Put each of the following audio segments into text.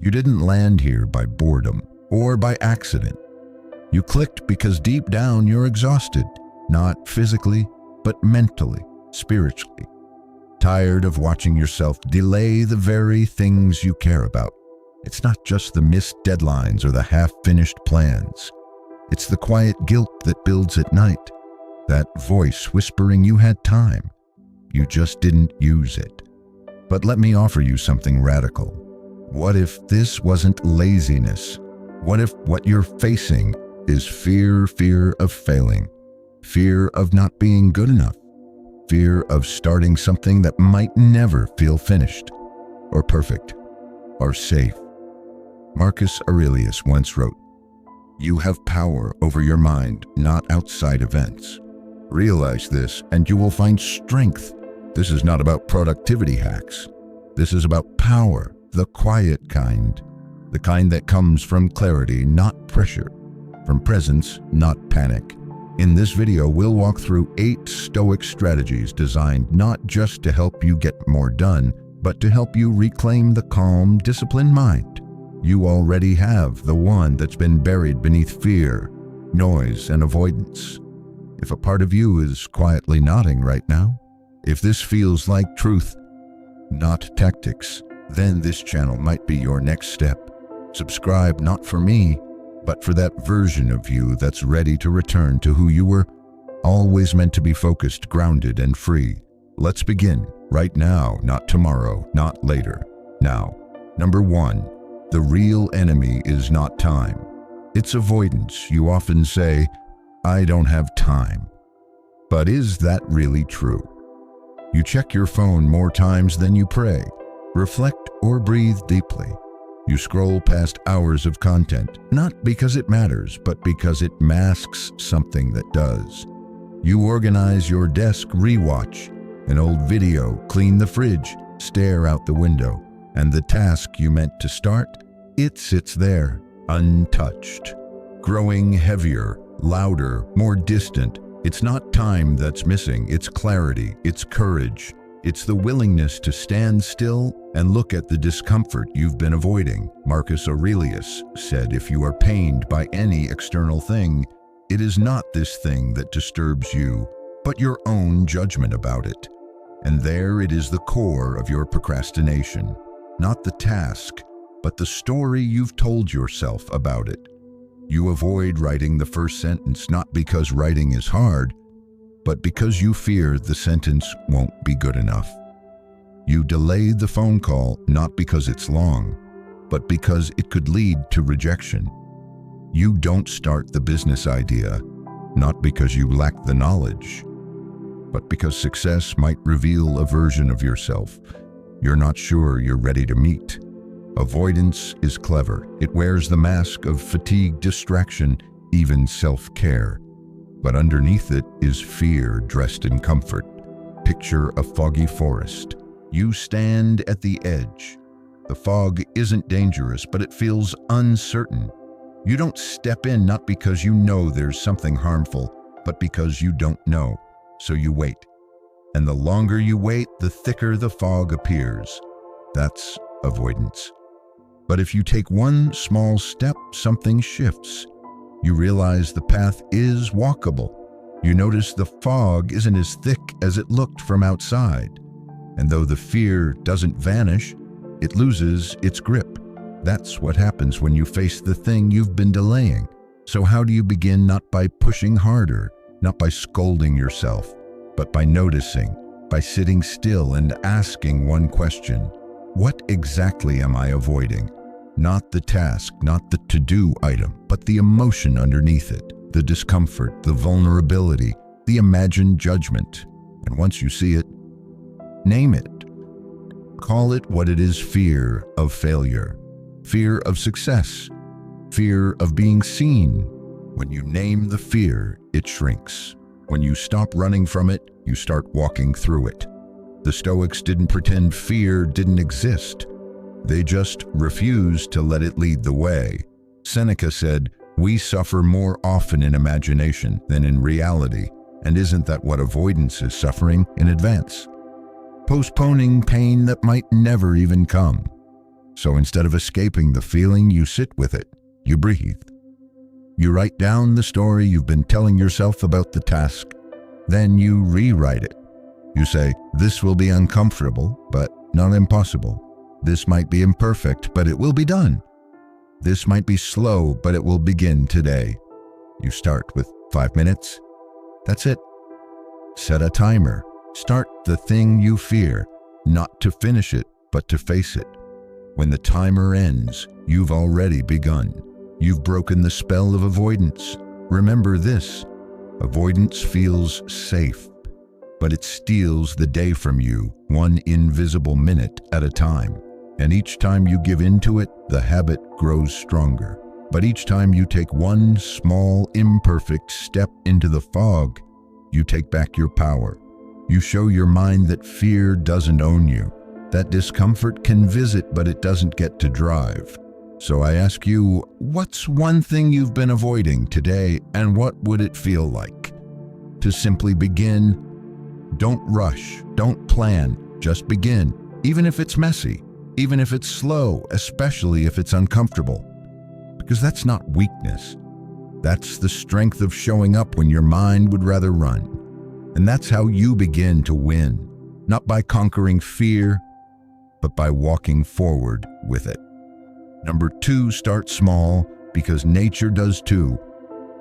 You didn't land here by boredom or by accident. You clicked because deep down you're exhausted, not physically, but mentally, spiritually. Tired of watching yourself delay the very things you care about. It's not just the missed deadlines or the half-finished plans. It's the quiet guilt that builds at night, that voice whispering you had time. You just didn't use it. But let me offer you something radical. What if this wasn't laziness? What if what you're facing is fear of failing, fear of not being good enough, fear of starting something that might never feel finished, or perfect, or safe? Marcus Aurelius once wrote, "You have power over your mind, not outside events. Realize this, and you will find strength." This is not about productivity hacks. This is about power, the quiet kind, the kind that comes from clarity, not pressure, from presence, not panic. In this video, we'll walk through 8 Stoic strategies designed not just to help you get more done, but to help you reclaim the calm, disciplined mind. You already have the one that's been buried beneath fear, noise, and avoidance. If a part of you is quietly nodding right now, if this feels like truth, not tactics, then this channel might be your next step. Subscribe not for me, but for that version of you that's ready to return to who you were always meant to be: focused, grounded, and free. Let's begin right now, not tomorrow, not later, now. Number 1, the real enemy is not time. It's avoidance. You often say, "I don't have time." But is that really true? You check your phone more times than you pray, reflect, or breathe deeply. You scroll past hours of content, not because it matters, but because it masks something that does. You organize your desk, rewatch an old video, clean the fridge, stare out the window, and the task you meant to start, it sits there, untouched, growing heavier, louder, more distant. It's not time that's missing, it's clarity, it's courage. It's the willingness to stand still and look at the discomfort you've been avoiding. Marcus Aurelius said, "If you are pained by any external thing, it is not this thing that disturbs you, but your own judgment about it." And there it is, the core of your procrastination. Not the task, but the story you've told yourself about it. You avoid writing the first sentence not because writing is hard, but because you fear the sentence won't be good enough. You delay the phone call not because it's long, but because it could lead to rejection. You don't start the business idea not because you lack the knowledge, but because success might reveal a version of yourself you're not sure you're ready to meet. Avoidance is clever. It wears the mask of fatigue, distraction, even self-care. But underneath it is fear dressed in comfort. Picture a foggy forest. You stand at the edge. The fog isn't dangerous, but it feels uncertain. You don't step in not because you know there's something harmful, but because you don't know. So you wait. And the longer you wait, the thicker the fog appears. That's avoidance. But if you take one small step, something shifts. You realize the path is walkable. You notice the fog isn't as thick as it looked from outside. And though the fear doesn't vanish, it loses its grip. That's what happens when you face the thing you've been delaying. So how do you begin? Not by pushing harder, not by scolding yourself, but by noticing, by sitting still and asking one question: what exactly am I avoiding? Not the task, not the to-do item, but the emotion underneath it, the discomfort, the vulnerability, the imagined judgment. And once you see it, name it. Call it what it is: fear of failure, fear of success, fear of being seen. When you name the fear, it shrinks. When you stop running from it, you start walking through it. The Stoics didn't pretend fear didn't exist. They just refused to let it lead the way. Seneca said, "We suffer more often in imagination than in reality." And isn't that what avoidance is? Suffering in advance, postponing pain that might never even come. So instead of escaping the feeling, you sit with it. You breathe. You write down the story you've been telling yourself about the task. Then you rewrite it. You say, this will be uncomfortable, but not impossible. This might be imperfect, but it will be done. This might be slow, but it will begin today. You start with 5 minutes. That's it. Set a timer. Start the thing you fear, not to finish it, but to face it. When the timer ends, you've already begun. You've broken the spell of avoidance. Remember this: avoidance feels safe, but it steals the day from you, one invisible minute at a time. And each time you give into it, the habit grows stronger. But each time you take one small, imperfect step into the fog, you take back your power. You show your mind that fear doesn't own you, that discomfort can visit, but it doesn't get to drive. So I ask you, what's one thing you've been avoiding today, and what would it feel like? To simply begin. Don't rush, don't plan, just begin, even if it's messy, even if it's slow, especially if it's uncomfortable. Because that's not weakness. That's the strength of showing up when your mind would rather run. And that's how you begin to win, not by conquering fear, but by walking forward with it. Number 2, start small, because nature does too.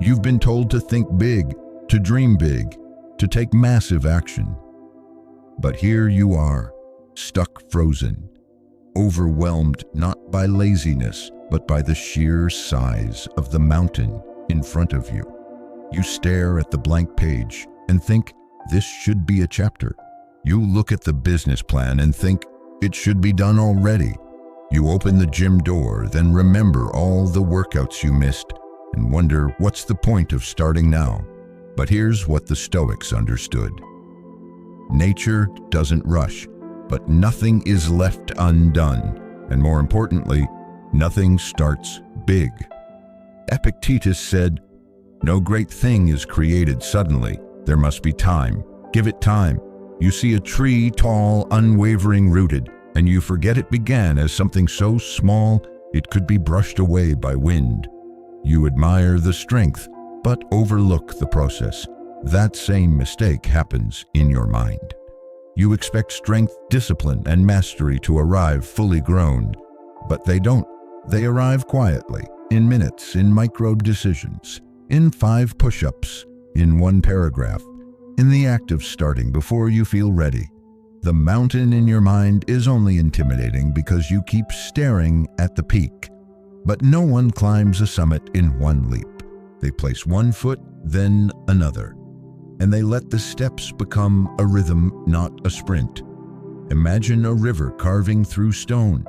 You've been told to think big, to dream big, to take massive action. But here you are, stuck frozen, overwhelmed not by laziness, but by the sheer size of the mountain in front of you. You stare at the blank page and think, this should be a chapter. You look at the business plan and think, it should be done already. You open the gym door, then remember all the workouts you missed and wonder, what's the point of starting now? But here's what the Stoics understood. Nature doesn't rush, but nothing is left undone. And more importantly, nothing starts big. Epictetus said, no great thing is created suddenly. There must be time. Give it time. You see a tree tall, unwavering rooted, and you forget it began as something so small it could be brushed away by wind. You admire the strength, but overlook the process. That same mistake happens in your mind. You expect strength, discipline, and mastery to arrive fully grown, but they don't. They arrive quietly, in minutes, in micro decisions, in 5 push-ups, in 1 paragraph, in the act of starting before you feel ready. The mountain in your mind is only intimidating because you keep staring at the peak. But no one climbs a summit in 1 leap. They place 1 foot, then another. And they let the steps become a rhythm, not a sprint. Imagine a river carving through stone.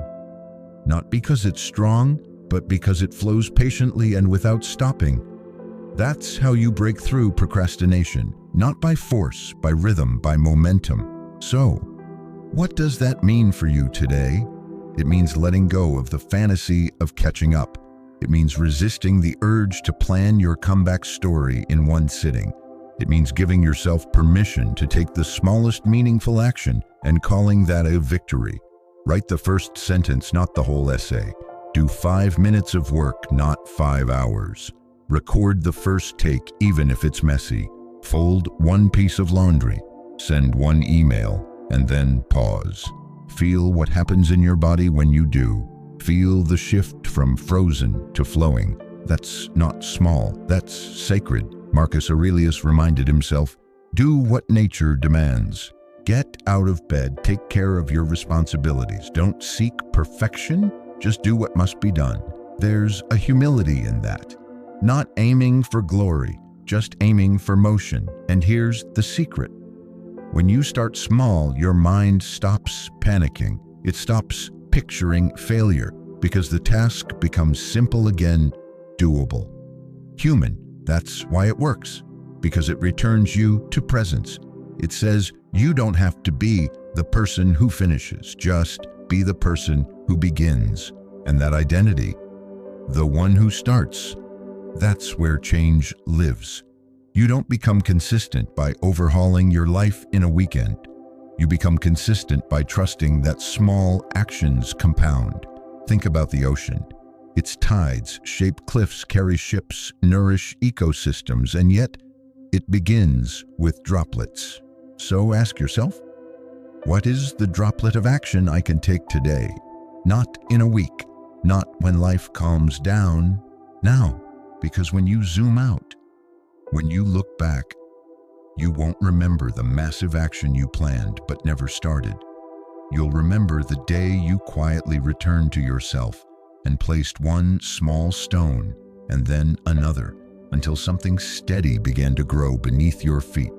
Not because it's strong, but because it flows patiently and without stopping. That's how you break through procrastination, not by force, by rhythm, by momentum. So, what does that mean for you today? It means letting go of the fantasy of catching up. It means resisting the urge to plan your comeback story in 1 sitting. It means giving yourself permission to take the smallest meaningful action and calling that a victory. Write the first sentence, not the whole essay. Do 5 minutes of work, not 5 hours. Record the first take, even if it's messy. Fold 1 piece of laundry. Send 1 email, and then pause. Feel what happens in your body when you do. Feel the shift from frozen to flowing. That's not small, that's sacred. Marcus Aurelius reminded himself, do what nature demands. Get out of bed, take care of your responsibilities. Don't seek perfection, just do what must be done. There's a humility in that. Not aiming for glory, just aiming for motion. And here's the secret. When you start small, your mind stops panicking. It stops picturing failure because the task becomes simple again, doable. Human, that's why it works, because it returns you to presence. It says you don't have to be the person who finishes, just be the person who begins. And that identity, the one who starts, that's where change lives. You don't become consistent by overhauling your life in a weekend. You become consistent by trusting that small actions compound. Think about the ocean. Its tides shape cliffs, carry ships, nourish ecosystems, and yet it begins with droplets. So ask yourself, what is the droplet of action I can take today? Not in a week, not when life calms down, now. Because when you zoom out, when you look back, you won't remember the massive action you planned but never started. You'll remember the day you quietly returned to yourself and placed one small stone and then another until something steady began to grow beneath your feet.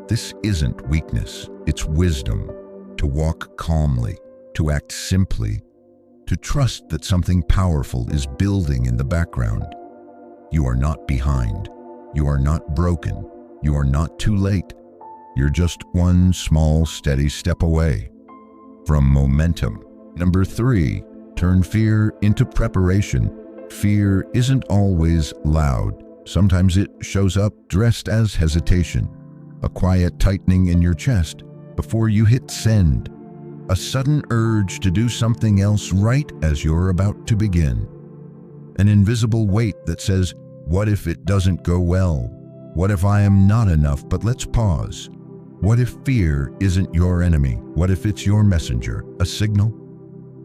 This isn't weakness, it's wisdom. To walk calmly, to act simply, to trust that something powerful is building in the background. You are not behind. You are not broken. You are not too late. You're just one small, steady step away from momentum. Number 3, turn fear into preparation. Fear isn't always loud. Sometimes it shows up dressed as hesitation, a quiet tightening in your chest before you hit send, a sudden urge to do something else right as you're about to begin, an invisible weight that says, what if it doesn't go well? What if I am not enough? But let's pause. What if fear isn't your enemy? What if it's your messenger, a signal,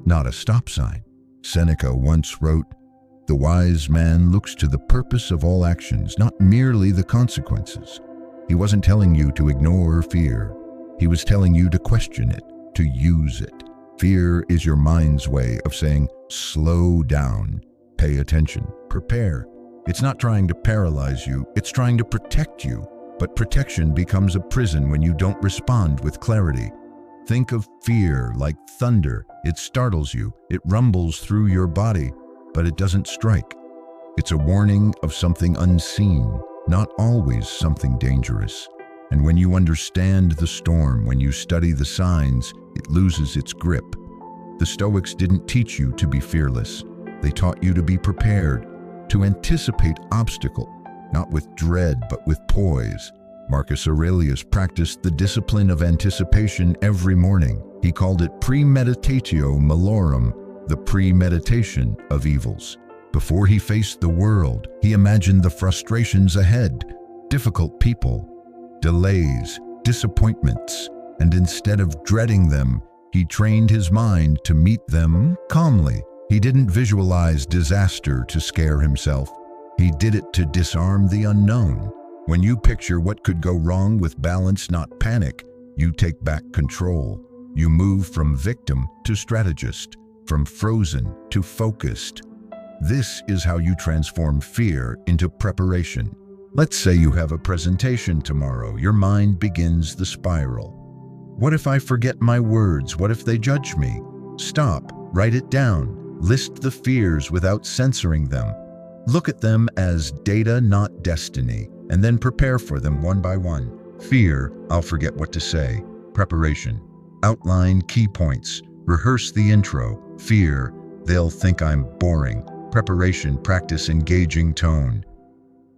not a stop sign? Seneca once wrote, "The wise man looks to the purpose of all actions, not merely the consequences." He wasn't telling you to ignore fear. He was telling you to question it, to use it. Fear is your mind's way of saying, slow down, pay attention, prepare. It's not trying to paralyze you, it's trying to protect you. But protection becomes a prison when you don't respond with clarity. Think of fear like thunder. It startles you, it rumbles through your body, but it doesn't strike. It's a warning of something unseen, not always something dangerous. And when you understand the storm, when you study the signs, it loses its grip. The Stoics didn't teach you to be fearless. They taught you to be prepared, to anticipate obstacle, not with dread, but with poise. Marcus Aurelius practiced the discipline of anticipation every morning. He called it premeditatio malorum, the premeditation of evils. Before he faced the world, he imagined the frustrations ahead, difficult people, delays, disappointments, and instead of dreading them, he trained his mind to meet them calmly. He didn't visualize disaster to scare himself. He did it to disarm the unknown. When you picture what could go wrong with balance, not panic, you take back control. You move from victim to strategist, from frozen to focused. This is how you transform fear into preparation. Let's say you have a presentation tomorrow. Your mind begins the spiral. What if I forget my words? What if they judge me? Stop, write it down, list the fears without censoring them. Look at them as data, not destiny, and then prepare for them one by one. Fear, I'll forget what to say. Preparation, outline key points. Rehearse the intro. Fear, they'll think I'm boring. Preparation, practice engaging tone.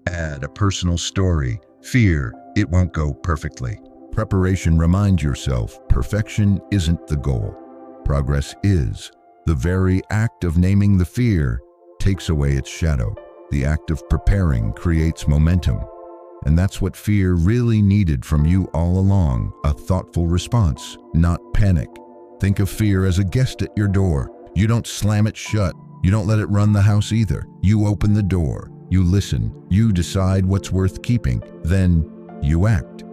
Add a personal story. Fear, it won't go perfectly. Preparation, remind yourself, perfection isn't the goal. Progress is. The very act of naming the fear takes away its shadow. The act of preparing creates momentum. And that's what fear really needed from you all along, a thoughtful response, not panic. Think of fear as a guest at your door. You don't slam it shut. You don't let it run the house either. You open the door. You listen. You decide what's worth keeping. Then you act.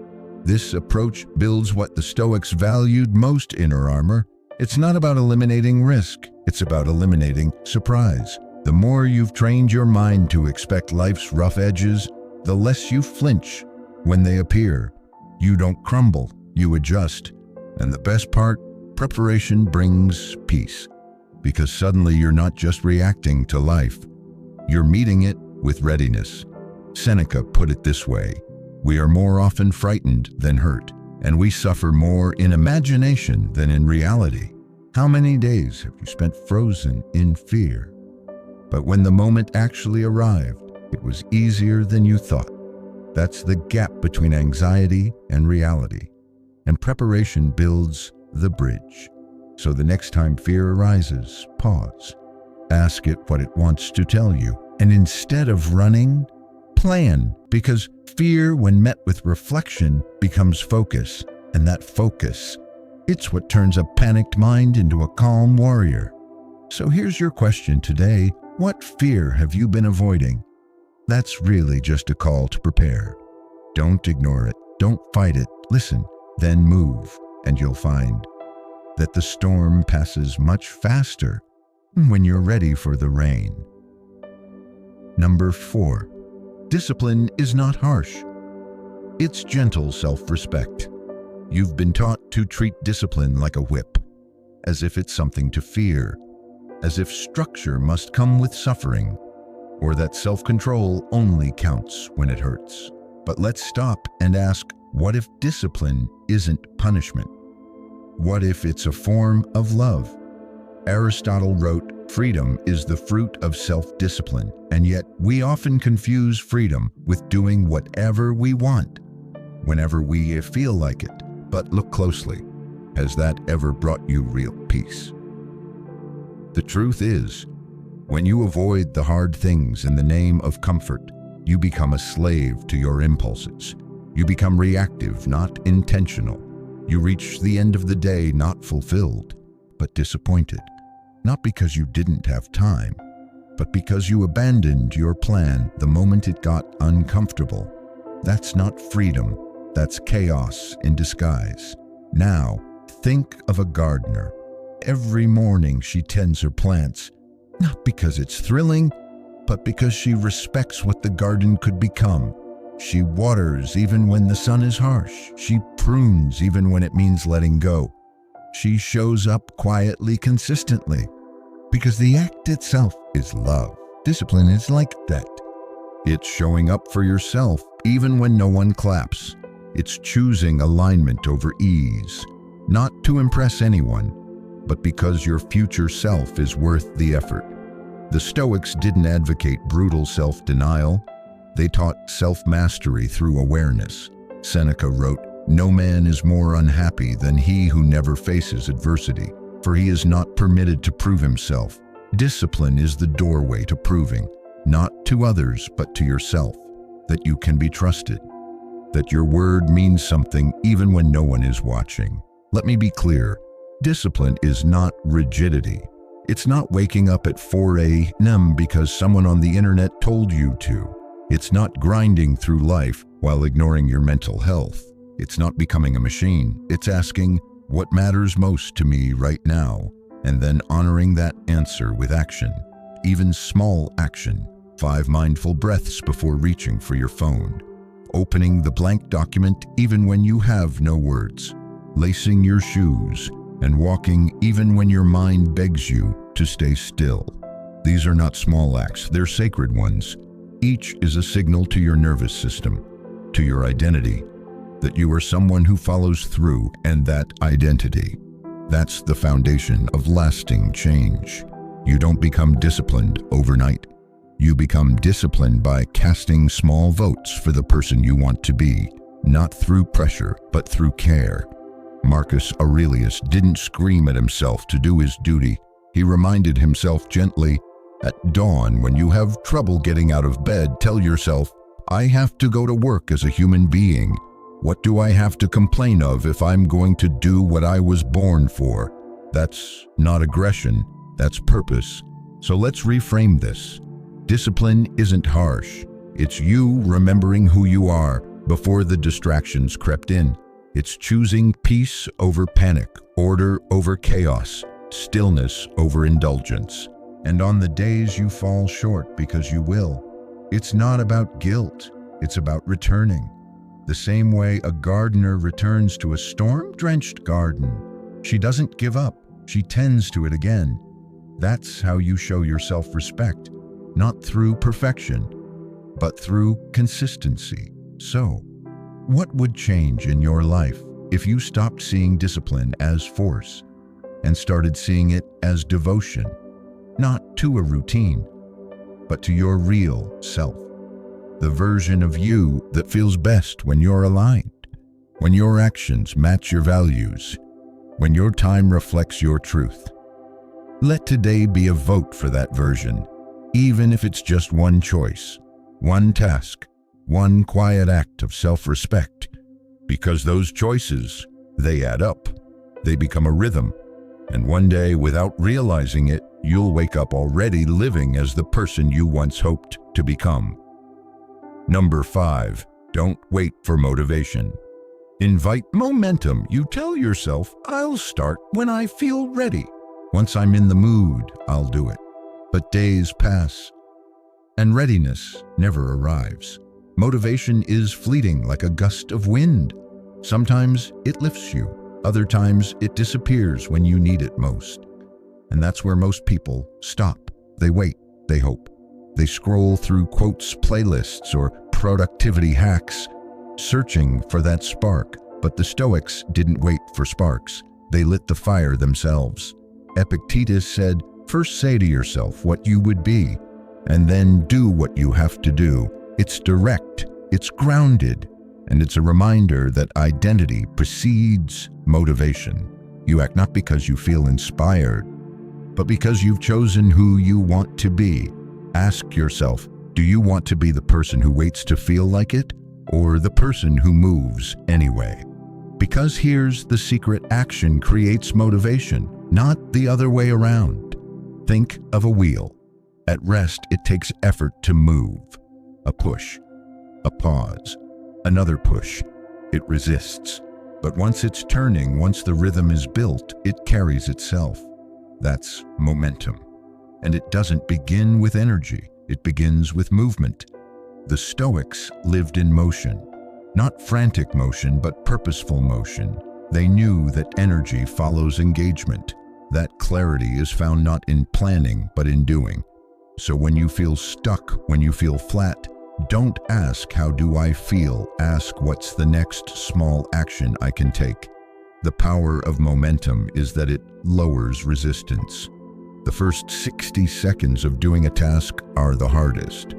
This approach builds what the Stoics valued most: inner armor. It's not about eliminating risk. It's about eliminating surprise. The more you've trained your mind to expect life's rough edges, the less you flinch when they appear. You don't crumble, you adjust. And the best part, preparation brings peace. Because suddenly you're not just reacting to life, you're meeting it with readiness. Seneca put it this way: we are more often frightened than hurt, and we suffer more in imagination than in reality. How many days have you spent frozen in fear? But when the moment actually arrived, it was easier than you thought. That's the gap between anxiety and reality. And preparation builds the bridge. So the next time fear arises, pause. Ask it what it wants to tell you. And instead of running, plan. Because fear, when met with reflection, becomes focus. And that focus, it's what turns a panicked mind into a calm warrior. So here's your question today. What fear have you been avoiding? That's really just a call to prepare. Don't ignore it. Don't fight it. Listen, then move, and you'll find that the storm passes much faster when you're ready for the rain. Number 4, discipline is not harsh. It's gentle self-respect. You've been taught to treat discipline like a whip, as if it's something to fear, as if structure must come with suffering, or that self-control only counts when it hurts. But let's stop and ask, what if discipline isn't punishment? What if it's a form of love? Aristotle wrote, "Freedom is the fruit of self-discipline," and yet we often confuse freedom with doing whatever we want, whenever we feel like it. But look closely. Has that ever brought you real peace? The truth is, when you avoid the hard things in the name of comfort, you become a slave to your impulses. You become reactive, not intentional. You reach the end of the day not fulfilled, but disappointed. Not because you didn't have time, but because you abandoned your plan the moment it got uncomfortable. That's not freedom. That's chaos in disguise. Now, think of a gardener. Every morning she tends her plants, not because it's thrilling, but because she respects what the garden could become. She waters even when the sun is harsh. She prunes even when it means letting go. She shows up quietly, consistently, because the act itself is love. Discipline is like that. It's showing up for yourself even when no one claps. It's choosing alignment over ease, not to impress anyone, but because your future self is worth the effort. The Stoics didn't advocate brutal self-denial. They taught self-mastery through awareness. Seneca wrote, "No man is more unhappy than he who never faces adversity, for he is not permitted to prove himself." Discipline is the doorway to proving, not to others but to yourself, that you can be trusted, that your word means something even when no one is watching. Let me be clear, discipline is not rigidity. It's not waking up at 4 a.m. because someone on the internet told you to. It's not grinding through life while ignoring your mental health. It's not becoming a machine. It's asking, what matters most to me right now? And then honoring that answer with action. Even small action. 5 mindful breaths before reaching for your phone. Opening the blank document even when you have no words. Lacing your shoes and walking even when your mind begs you to stay still. These are not small acts, they're sacred ones. Each is a signal to your nervous system, to your identity, that you are someone who follows through, and that identity, that's the foundation of lasting change. You don't become disciplined overnight. You become disciplined by casting small votes for the person you want to be, not through pressure, but through care. Marcus Aurelius didn't scream at himself to do his duty. He reminded himself gently, at dawn, when you have trouble getting out of bed, tell yourself, I have to go to work as a human being. What do I have to complain of if I'm going to do what I was born for? That's not aggression, that's purpose. So let's reframe this. Discipline isn't harsh. It's you remembering who you are before the distractions crept in. It's choosing peace over panic, order over chaos, stillness over indulgence. And on the days you fall short, because you will, it's not about guilt, it's about returning. The same way a gardener returns to a storm-drenched garden. She doesn't give up, she tends to it again. That's how you show your self-respect, not through perfection, but through consistency. So, what would change in your life if you stopped seeing discipline as force and started seeing it as devotion? Not to a routine, but to your real self. The version of you that feels best when you're aligned, when your actions match your values, when your time reflects your truth. Let today be a vote for that version, even if it's just one choice, one task, one quiet act of self-respect. Because those choices, they add up. They become a rhythm. And one day, without realizing it, you'll wake up already living as the person you once hoped to become. Number 5, don't wait for motivation. Invite momentum. You tell yourself, I'll start when I feel ready. Once I'm in the mood, I'll do it. But days pass, and readiness never arrives. Motivation is fleeting like a gust of wind. Sometimes it lifts you. Other times it disappears when you need it most. And that's where most people stop. They wait, they hope. They scroll through quotes, playlists, or productivity hacks, searching for that spark. But the Stoics didn't wait for sparks. They lit the fire themselves. Epictetus said, first say to yourself what you would be, and then do what you have to do. It's direct, it's grounded, and it's a reminder that identity precedes motivation. You act not because you feel inspired, but because you've chosen who you want to be. Ask yourself, do you want to be the person who waits to feel like it, or the person who moves anyway? Because here's the secret: action creates motivation, not the other way around. Think of a wheel. At rest, it takes effort to move. A push, a pause, another push. It resists. But once it's turning, once the rhythm is built, it carries itself. That's momentum. And it doesn't begin with energy. It begins with movement. The Stoics lived in motion. Not frantic motion, but purposeful motion. They knew that energy follows engagement. That clarity is found not in planning, but in doing. So when you feel stuck, when you feel flat, don't ask, how do I feel? Ask, what's the next small action I can take? The power of momentum is that it lowers resistance. The first 60 seconds of doing a task are the hardest.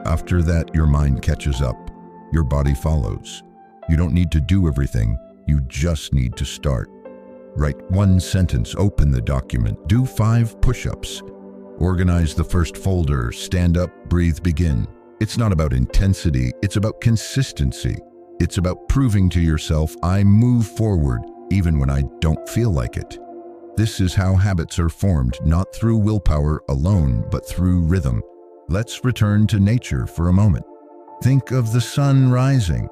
After that, your mind catches up. Your body follows. You don't need to do everything. You just need to start. Write one sentence, open the document, do 5 push-ups. Organize the first folder, stand up, breathe, begin. It's not about intensity, it's about consistency. It's about proving to yourself, I move forward even when I don't feel like it. This is how habits are formed, not through willpower alone, but through rhythm. Let's return to nature for a moment. Think of the sun rising.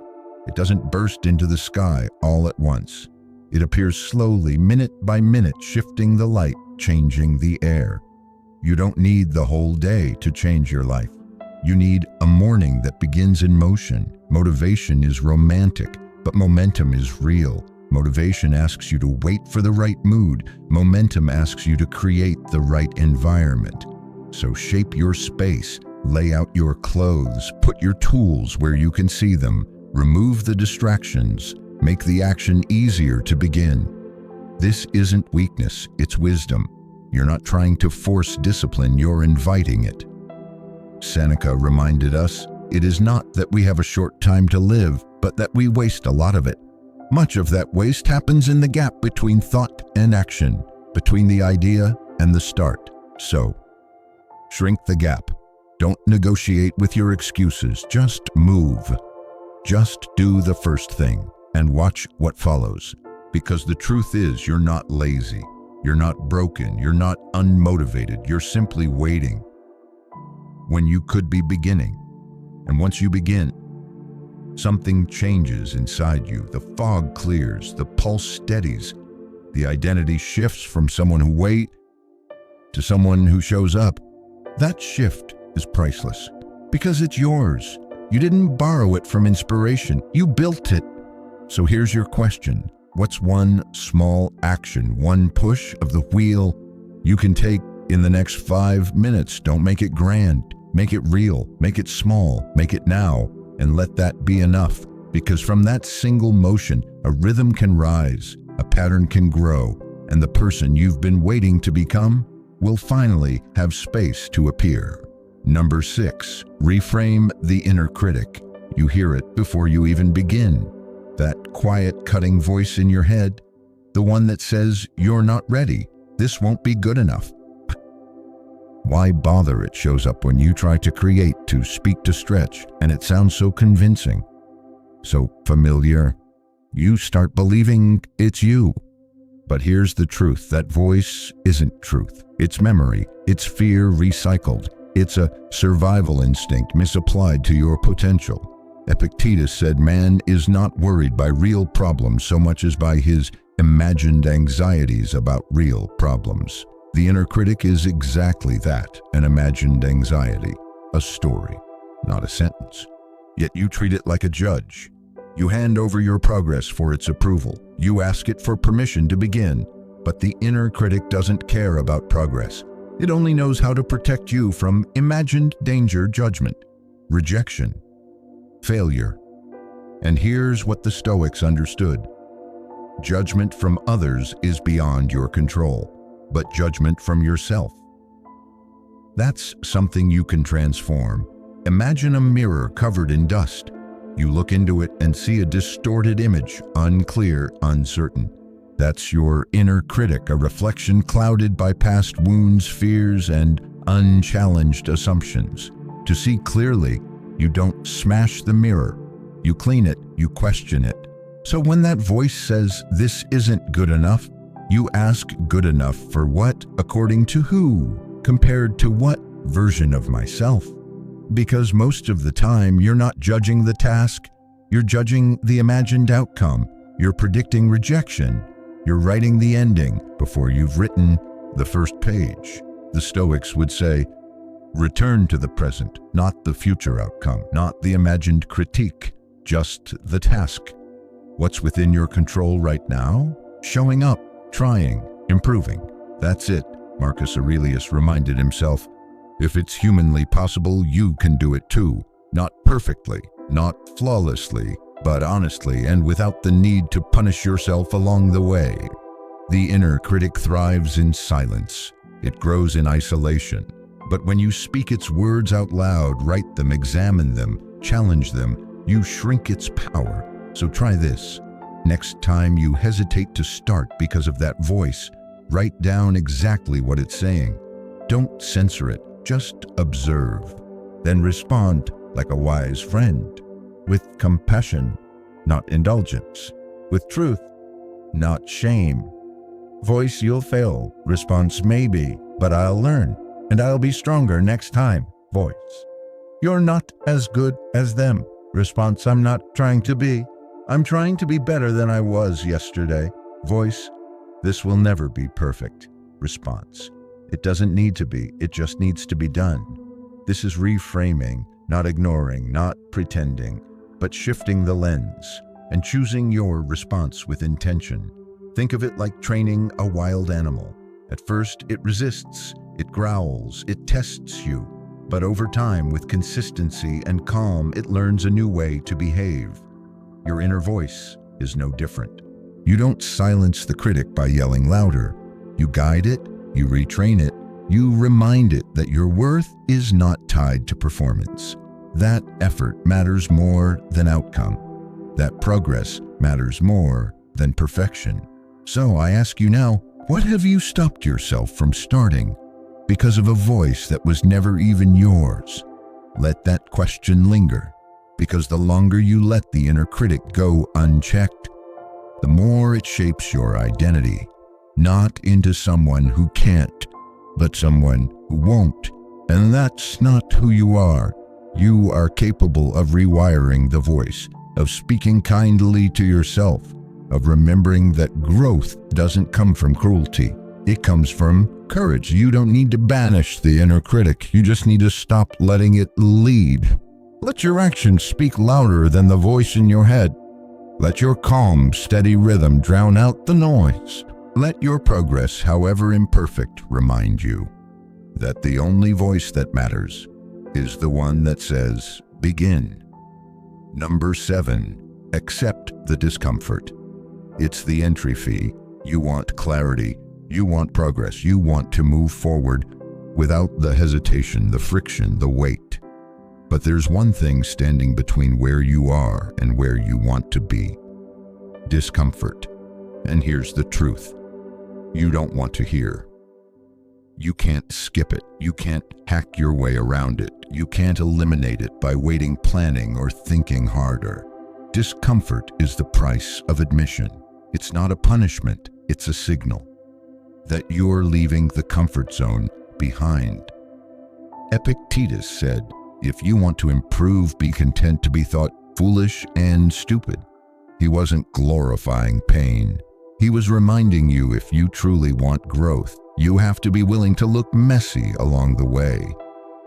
It doesn't burst into the sky all at once. It appears slowly, minute by minute, shifting the light, changing the air. You don't need the whole day to change your life. You need a morning that begins in motion. Motivation is romantic, but momentum is real. Motivation asks you to wait for the right mood. Momentum asks you to create the right environment. So shape your space, lay out your clothes, put your tools where you can see them, remove the distractions, make the action easier to begin. This isn't weakness, it's wisdom. You're not trying to force discipline, you're inviting it. Seneca reminded us, it is not that we have a short time to live, but that we waste a lot of it. Much of that waste happens in the gap between thought and action, between the idea and the start. So, shrink the gap. Don't negotiate with your excuses, just move. Just do the first thing and watch what follows. Because the truth is, you're not lazy. You're not broken. You're not unmotivated. You're simply waiting when you could be beginning. And once you begin, something changes inside you. The fog clears, the pulse steadies, the identity shifts from someone who waits to someone who shows up. That shift is priceless because it's yours. You didn't borrow it from inspiration, you built it. So here's your question. What's one small action, one push of the wheel you can take in the next 5 minutes? Don't make it grand. Make it real. Make it small. Make it now. And let that be enough. Because from that single motion, a rhythm can rise, a pattern can grow, and the person you've been waiting to become will finally have space to appear. Number 6, reframe the inner critic. You hear it before you even begin. That quiet, cutting voice in your head, the one that says, you're not ready, this won't be good enough. Why bother? It shows up when you try to create, to speak, to stretch, and it sounds so convincing, so familiar. You start believing it's you. But here's the truth. That voice isn't truth. It's memory. It's fear recycled. It's a survival instinct misapplied to your potential. Epictetus said man is not worried by real problems so much as by his imagined anxieties about real problems. The inner critic is exactly that, an imagined anxiety, a story, not a sentence. Yet you treat it like a judge. You hand over your progress for its approval. You ask it for permission to begin. But the inner critic doesn't care about progress. It only knows how to protect you from imagined danger, judgment, rejection, failure. And here's what the Stoics understood. Judgment from others is beyond your control, but judgment from yourself, that's something you can transform. Imagine a mirror covered in dust. You look into it and see a distorted image, unclear, uncertain. That's your inner critic, a reflection clouded by past wounds, fears, and unchallenged assumptions. To see clearly, you don't smash the mirror. You clean it, you question it. So when that voice says, "This isn't good enough," you ask, good enough for what? According to who? Compared to what version of myself? Because most of the time, you're not judging the task, you're judging the imagined outcome. You're predicting rejection. You're writing the ending before you've written the first page. The Stoics would say, return to the present, not the future outcome, not the imagined critique, just the task. What's within your control right now? Showing up, trying, improving. That's it, Marcus Aurelius reminded himself. If it's humanly possible, you can do it too. Not perfectly, not flawlessly, but honestly and without the need to punish yourself along the way. The inner critic thrives in silence. It grows in isolation. But when you speak its words out loud, write them, examine them, challenge them, you shrink its power. So try this. Next time you hesitate to start because of that voice, write down exactly what it's saying. Don't censor it, just observe. Then respond like a wise friend, with compassion, not indulgence, with truth, not shame. Voice, you'll fail. Response, maybe, but I'll learn, and I'll be stronger next time. Voice, you're not as good as them. Response, I'm not trying to be. I'm trying to be better than I was yesterday. Voice, this will never be perfect. Response, it doesn't need to be, it just needs to be done. This is reframing, not ignoring, not pretending, but shifting the lens and choosing your response with intention. Think of it like training a wild animal. At first, it resists, it growls, it tests you. But over time, with consistency and calm, it learns a new way to behave. Your inner voice is no different. You don't silence the critic by yelling louder. You guide it, you retrain it, you remind it that your worth is not tied to performance. That effort matters more than outcome. That progress matters more than perfection. So I ask you now, what have you stopped yourself from starting because of a voice that was never even yours? Let that question linger, because the longer you let the inner critic go unchecked, the more it shapes your identity, not into someone who can't, but someone who won't. And that's not who you are. You are capable of rewiring the voice, of speaking kindly to yourself, of remembering that growth doesn't come from cruelty. It comes from courage. You don't need to banish the inner critic. You just need to stop letting it lead. Let your actions speak louder than the voice in your head. Let your calm, steady rhythm drown out the noise. Let your progress, however imperfect, remind you that the only voice that matters is the one that says, begin. Number 7, accept the discomfort. It's the entry fee. You want clarity. You want progress. You want to move forward without the hesitation, the friction, the weight. But there's one thing standing between where you are and where you want to be. Discomfort. And here's the truth. You don't want to hear. You can't skip it. You can't hack your way around it. You can't eliminate it by waiting, planning, or thinking harder. Discomfort is the price of admission. It's not a punishment, it's a signal that you're leaving the comfort zone behind. Epictetus said, "If you want to improve, be content to be thought foolish and stupid." He wasn't glorifying pain. He was reminding you, if you truly want growth, you have to be willing to look messy along the way.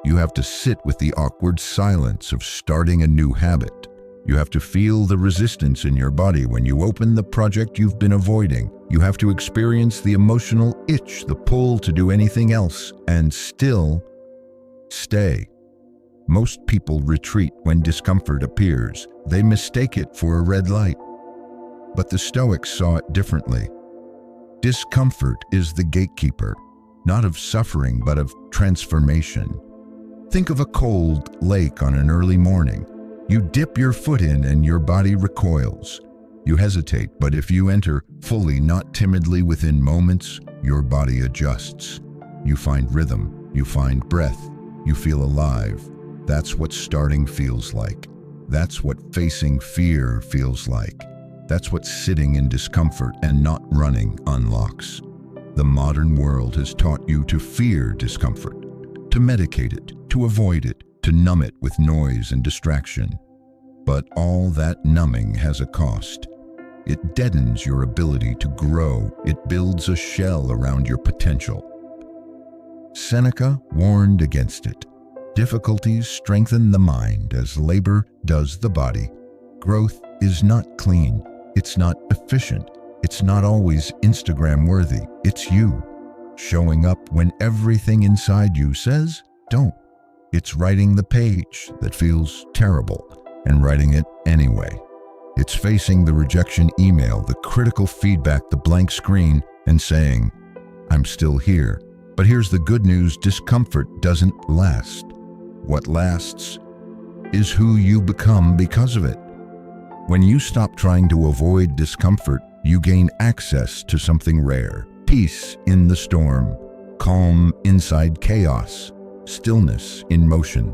You have to sit with the awkward silence of starting a new habit. You have to feel the resistance in your body when you open the project you've been avoiding. You have to experience the emotional itch, the pull to do anything else, and still stay. Most people retreat when discomfort appears. They mistake it for a red light. But the Stoics saw it differently. Discomfort is the gatekeeper, not of suffering, but of transformation. Think of a cold lake on an early morning. You dip your foot in and your body recoils. You hesitate, but if you enter fully, not timidly, within moments, your body adjusts. You find rhythm, you find breath, you feel alive. That's what starting feels like. That's what facing fear feels like. That's what sitting in discomfort and not running unlocks. The modern world has taught you to fear discomfort, to medicate it, to avoid it, to numb it with noise and distraction. But all that numbing has a cost. It deadens your ability to grow. It builds a shell around your potential. Seneca warned against it. Difficulties strengthen the mind as labor does the body. Growth is not clean. It's not efficient. It's not always Instagram worthy. It's you showing up when everything inside you says don't. It's writing the page that feels terrible and writing it anyway. It's facing the rejection email, the critical feedback, the blank screen, and saying, "I'm still here." But here's the good news: discomfort doesn't last. What lasts is who you become because of it. When you stop trying to avoid discomfort, you gain access to something rare: peace in the storm, calm inside chaos, stillness in motion.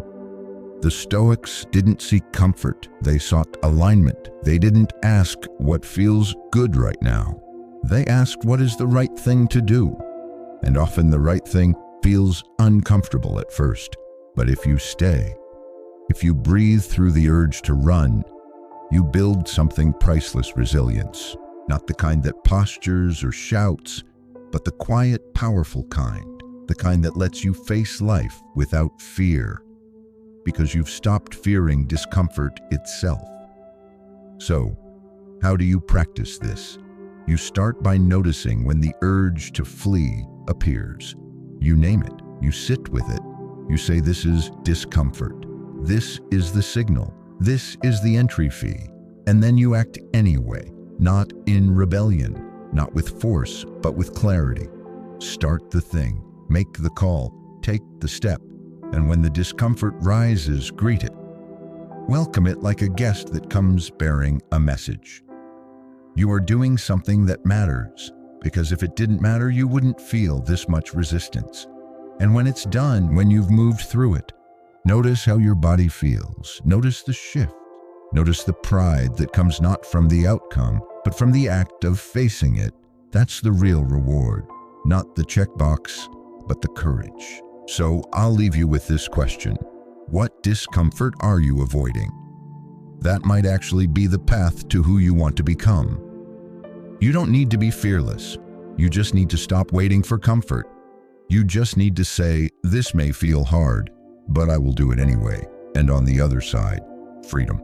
The Stoics didn't seek comfort, they sought alignment. They didn't ask what feels good right now. They asked what is the right thing to do. And often the right thing feels uncomfortable at first. But if you stay, if you breathe through the urge to run, you build something priceless: resilience. Not the kind that postures or shouts, but the quiet, powerful kind. The kind that lets you face life without fear, because you've stopped fearing discomfort itself. So, how do you practice this? You start by noticing when the urge to flee appears. You name it. You sit with it. You say, "This is discomfort. This is the signal. This is the entry fee." And then you act anyway, not in rebellion, not with force, but with clarity. Start the thing. Make the call. Take the step. And when the discomfort rises, greet it. Welcome it like a guest that comes bearing a message. You are doing something that matters, because if it didn't matter, you wouldn't feel this much resistance. And when it's done, when you've moved through it, notice how your body feels. Notice the shift. Notice the pride that comes not from the outcome, but from the act of facing it. That's the real reward, not the checkbox, but the courage. So I'll leave you with this question: what discomfort are you avoiding? That might actually be the path to who you want to become. You don't need to be fearless. You just need to stop waiting for comfort. You just need to say, "This may feel hard, but I will do it anyway." And on the other side, freedom.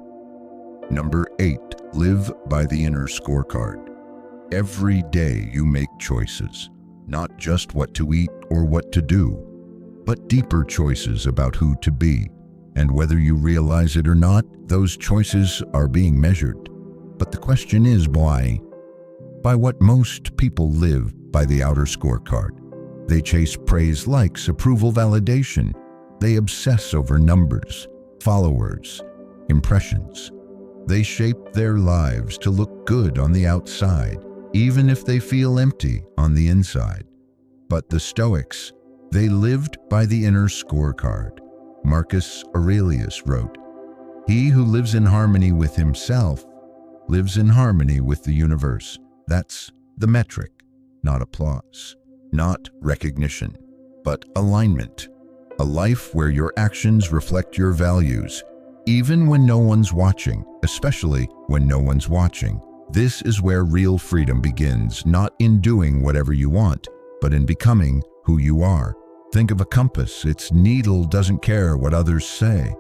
Number 8, live by the inner scorecard. Every day you make choices, not just what to eat or what to do, but deeper choices about who to be. And whether you realize it or not, those choices are being measured. But the question is why? By what most people live: by the outer scorecard. They chase praise, likes, approval, validation. They obsess over numbers, followers, impressions. They shape their lives to look good on the outside, even if they feel empty on the inside. But the Stoics They lived by the inner scorecard. Marcus Aurelius wrote, "He who lives in harmony with himself lives in harmony with the universe." That's the metric, not applause, not recognition, but alignment. A life where your actions reflect your values, even when no one's watching, especially when no one's watching. This is where real freedom begins, not in doing whatever you want, but in becoming who you are. Think of a compass. Its needle doesn't care what others say.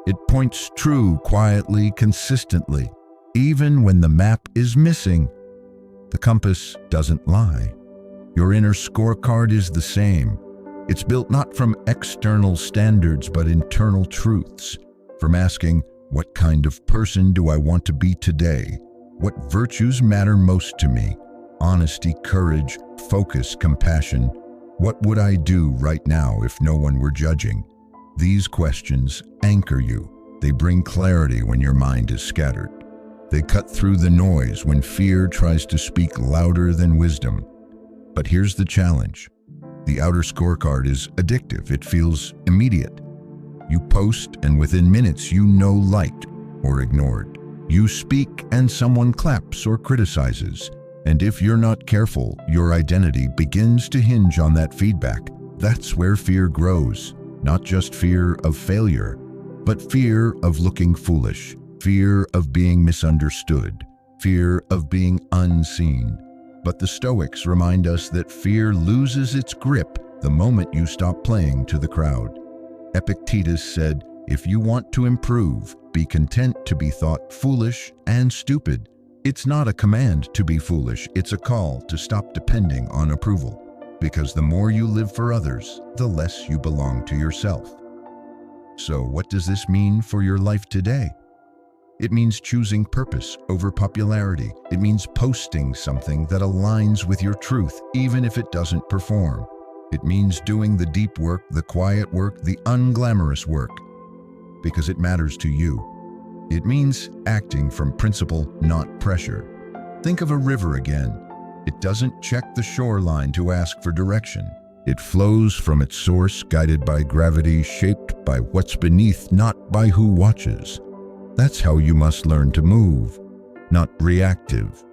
It points true, quietly, consistently. Even when the map is missing, the compass doesn't lie. Your inner scorecard is the same. It's built not from external standards, but internal truths. From asking, what kind of person do I want to be today? What virtues matter most to me? Honesty, courage, focus, compassion. What would I do right now if no one were judging? These questions anchor you. They bring clarity when your mind is scattered. They cut through the noise when fear tries to speak louder than wisdom. But here's the challenge. The outer scorecard is addictive. It feels immediate. You post and within minutes you know liked or ignored. You speak and someone claps or criticizes. And if you're not careful, your identity begins to hinge on that feedback. That's where fear grows. Not just fear of failure, but fear of looking foolish, fear of being misunderstood, fear of being unseen. But the Stoics remind us that fear loses its grip the moment you stop playing to the crowd. Epictetus said, "If you want to improve, be content to be thought foolish and stupid." It's not a command to be foolish, it's a call to stop depending on approval. Because the more you live for others, the less you belong to yourself. So what does this mean for your life today? It means choosing purpose over popularity. It means posting something that aligns with your truth, even if it doesn't perform. It means doing the deep work, the quiet work, the unglamorous work, because it matters to you. It means acting from principle, not pressure. Think of a river again. It doesn't check the shoreline to ask for direction. It flows from its source, guided by gravity, shaped by what's beneath, not by who watches. That's how you must learn to move, not reactive,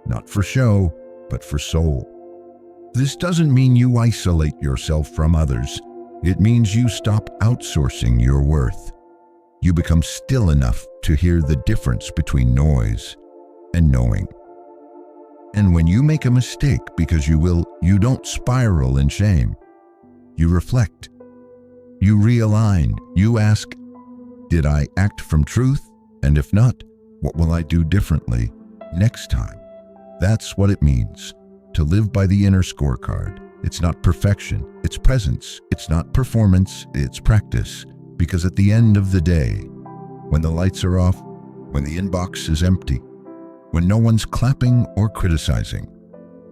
not for show, but for soul. This doesn't mean you isolate yourself from others. It means you stop outsourcing your worth. You become still enough to hear the difference between noise and knowing. And when you make a mistake, because you don't spiral in shame. You reflect. You realign. You ask, did I act from truth? And if not, what will I do differently next time? That's what it means to live by the inner scorecard. It's not perfection, it's presence. It's not performance, it's practice. Because at the end of the day, when the lights are off, when the inbox is empty, when no one's clapping or criticizing,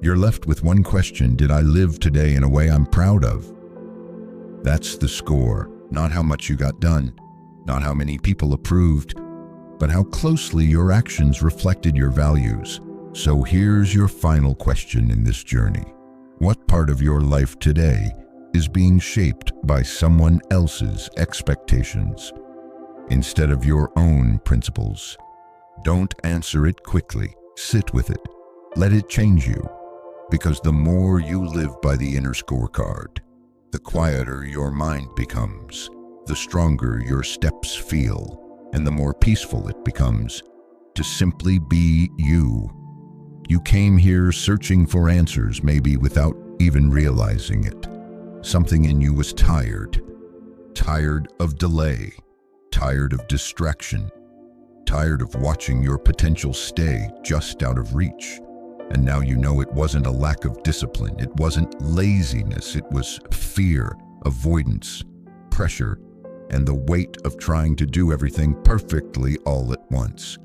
you're left with one question: did I live today in a way I'm proud of? That's the score, not how much you got done, not how many people approved, but how closely your actions reflected your values. So here's your final question in this journey. What part of your life today is being shaped by someone else's expectations instead of your own principles? Don't answer it quickly. Sit with it. Let it change you. Because the more you live by the inner scorecard, the quieter your mind becomes, the stronger your steps feel, and the more peaceful it becomes to simply be you. You came here searching for answers, maybe without even realizing it. Something in you was tired of delay, tired of distraction, tired of watching your potential stay just out of reach. And now you know it wasn't a lack of discipline, it wasn't laziness, it was fear, avoidance, pressure, and the weight of trying to do everything perfectly all at once.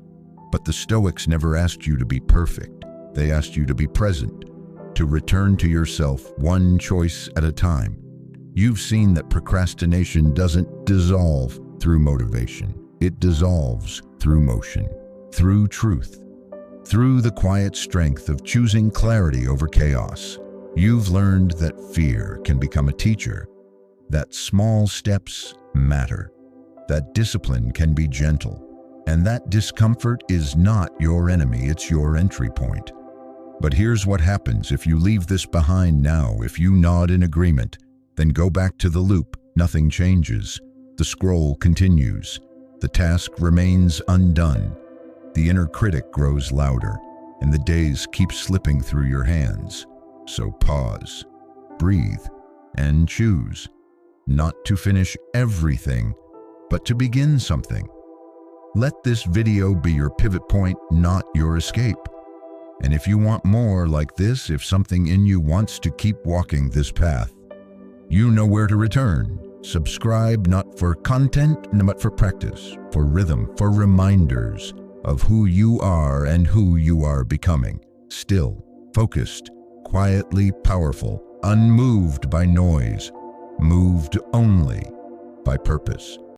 But the Stoics never asked you to be perfect. They asked you to be present, to return to yourself one choice at a time. You've seen that procrastination doesn't dissolve through motivation. It dissolves through motion, through truth, through the quiet strength of choosing clarity over chaos. You've learned that fear can become a teacher, that small steps matter, that discipline can be gentle, and that discomfort is not your enemy, it's your entry point. But here's what happens if you leave this behind now. If you nod in agreement, then go back to the loop. Nothing changes. The scroll continues. The task remains undone. The inner critic grows louder, and the days keep slipping through your hands. So pause, breathe, and choose. Not to finish everything, but to begin something. Let this video be your pivot point, not your escape. And if you want more like this, if something in you wants to keep walking this path, you know where to return. Subscribe not for content, but for practice, for rhythm, for reminders of who you are and who you are becoming. Still, focused, quietly powerful, unmoved by noise, moved only by purpose.